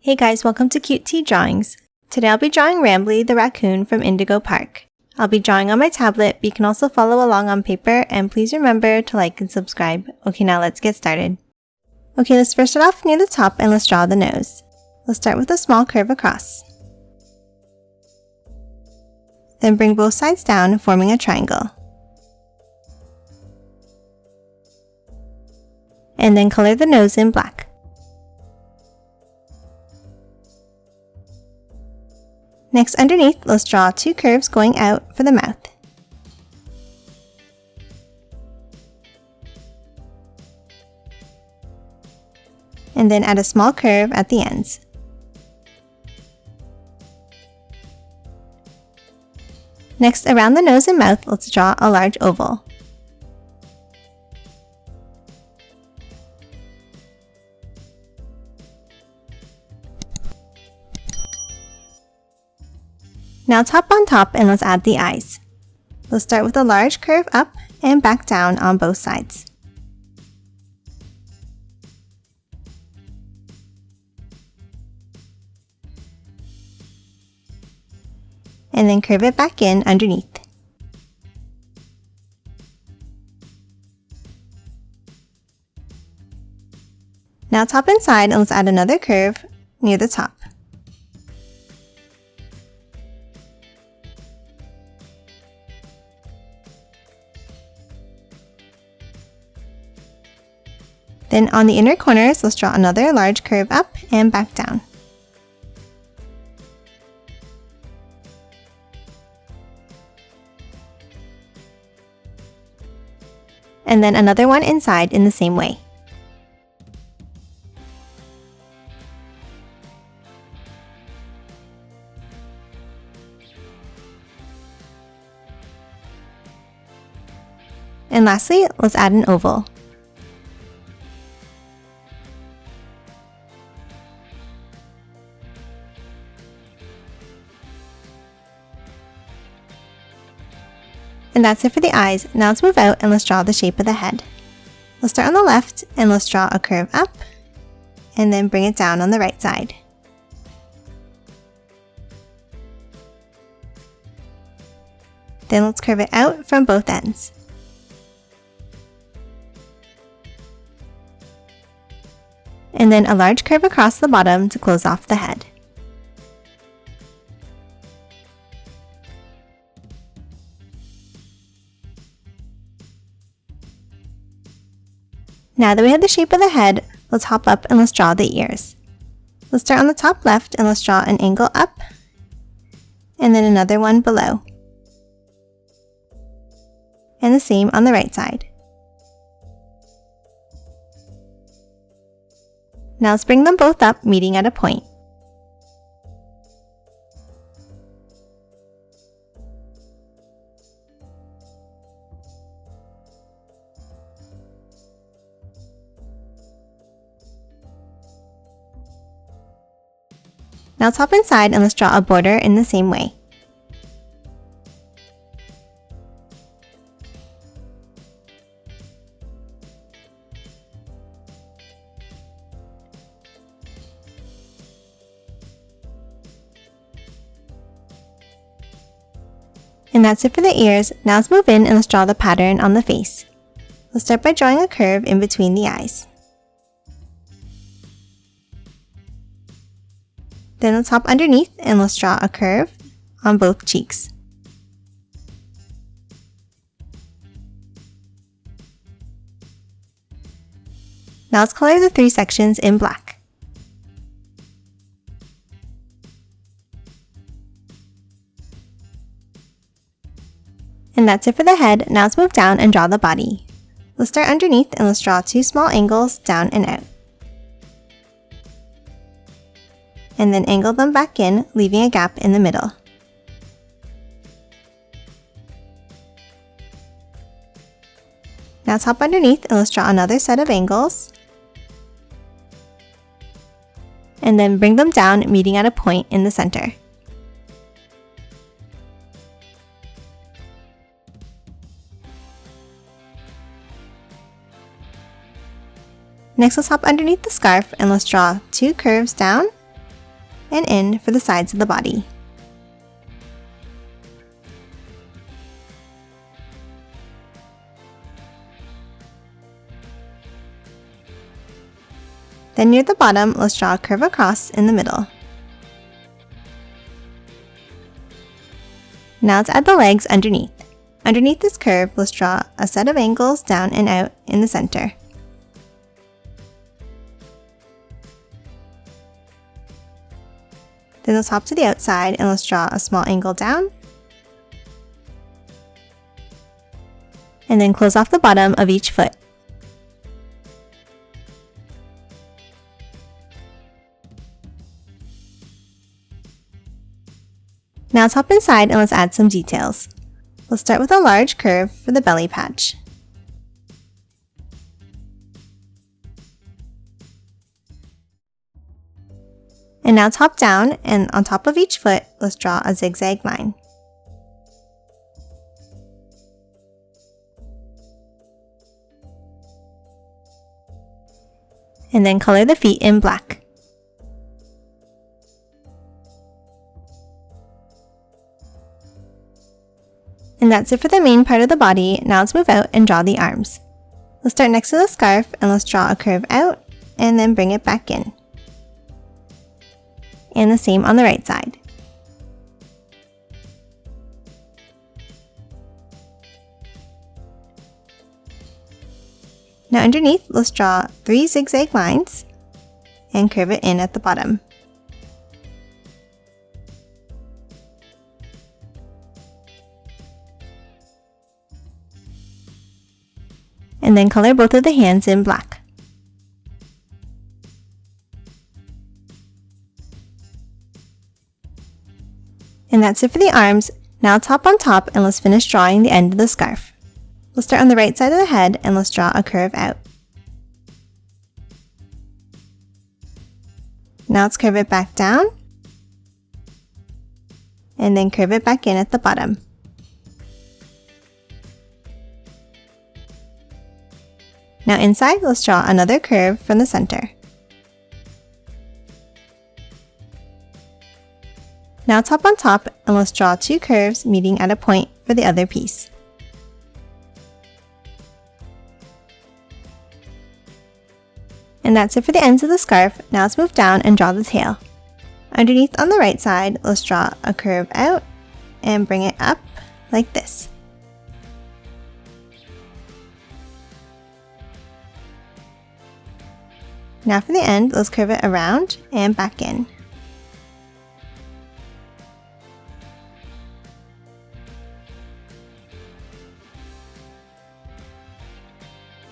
Hey guys, welcome to Cute Tea Drawings. Today I'll be drawing Rambley the Raccoon from Indigo Park. I'll be drawing on my tablet, but you can also follow along on paper, and please remember to like and subscribe. Okay, now let's get started. Okay, let's first start off near the top and let's draw the nose. Let's start with a small curve across. Then bring both sides down, forming a triangle. And then color the nose in black. Next, underneath, let's draw two curves going out for the mouth. And then add a small curve at the ends. Next, around the nose and mouth, let's draw a large oval. Now top on top and let's add the eyes. Let's start with a large curve up and back down on both sides. And then curve it back in underneath. Now top and side and let's add another curve near the top. Then on the inner corners, let's draw another large curve up and back down. And then another one inside in the same way. And lastly, let's add an oval. And that's it for the eyes. Now let's move out and let's draw the shape of the head. Let's start on the left and let's draw a curve up and then bring it down on the right side. Then let's curve it out from both ends. And then a large curve across the bottom to close off the head. Now that we have the shape of the head, let's hop up and let's draw the ears. Let's start on the top left and let's draw an angle up, and then another one below. And the same on the right side. Now let's bring them both up, meeting at a point. Now top and side and let's draw a border in the same way. And that's it for the ears. Now let's move in and let's draw the pattern on the face. Let's start by drawing a curve in between the eyes. Then let's hop underneath and let's draw a curve on both cheeks. Now let's color the three sections in black. And that's it for the head. Now let's move down and draw the body. Let's start underneath and let's draw two small angles down and out. And then angle them back in, leaving a gap in the middle. Now top underneath and let's draw another set of angles. And then bring them down, meeting at a point in the center. Next, let's hop underneath the scarf and let's draw two curves down and in for the sides of the body. Then near the bottom, let's draw a curve across in the middle. Now let's add the legs underneath. Underneath this curve, let's draw a set of angles down and out in the center. Then let's hop to the outside and let's draw a small angle down. And then close off the bottom of each foot. Now let's hop inside and let's add some details. We'll start with a large curve for the belly patch. And now top down, and on top of each foot, let's draw a zigzag line. And then color the feet in black. And that's it for the main part of the body. Now let's move out and draw the arms. Let's start next to the scarf and let's draw a curve out and then bring it back in. And the same on the right side. Now underneath, let's draw 3 zigzag lines and curve it in at the bottom. And then color both of the hands in black. And that's it for the arms. Now top on top and let's finish drawing the end of the scarf. Let's start on the right side of the head and let's draw a curve out. Now let's curve it back down and then curve it back in at the bottom. Now inside, let's draw another curve from the center. Now top on top, and let's draw 2 curves meeting at a point for the other piece. And that's it for the ends of the scarf. Now let's move down and draw the tail. Underneath on the right side, let's draw a curve out and bring it up like this. Now for the end, let's curve it around and back in.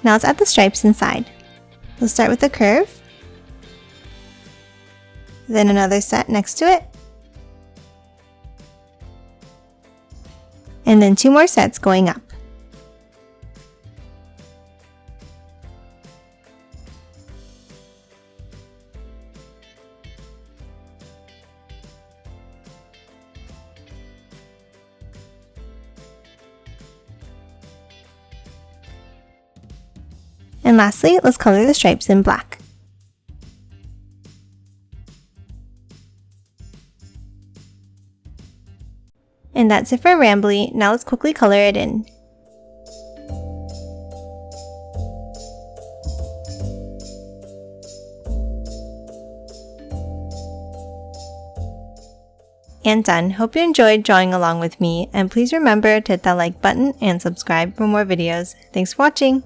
Now let's add the stripes inside. Let's start with the curve, then another set next to it, and then 2 more sets going up. And lastly, let's color the stripes in black. And that's it for Rambley. Now let's quickly color it in. And done. Hope you enjoyed drawing along with me, and please remember to hit that like button and subscribe for more videos. Thanks for watching!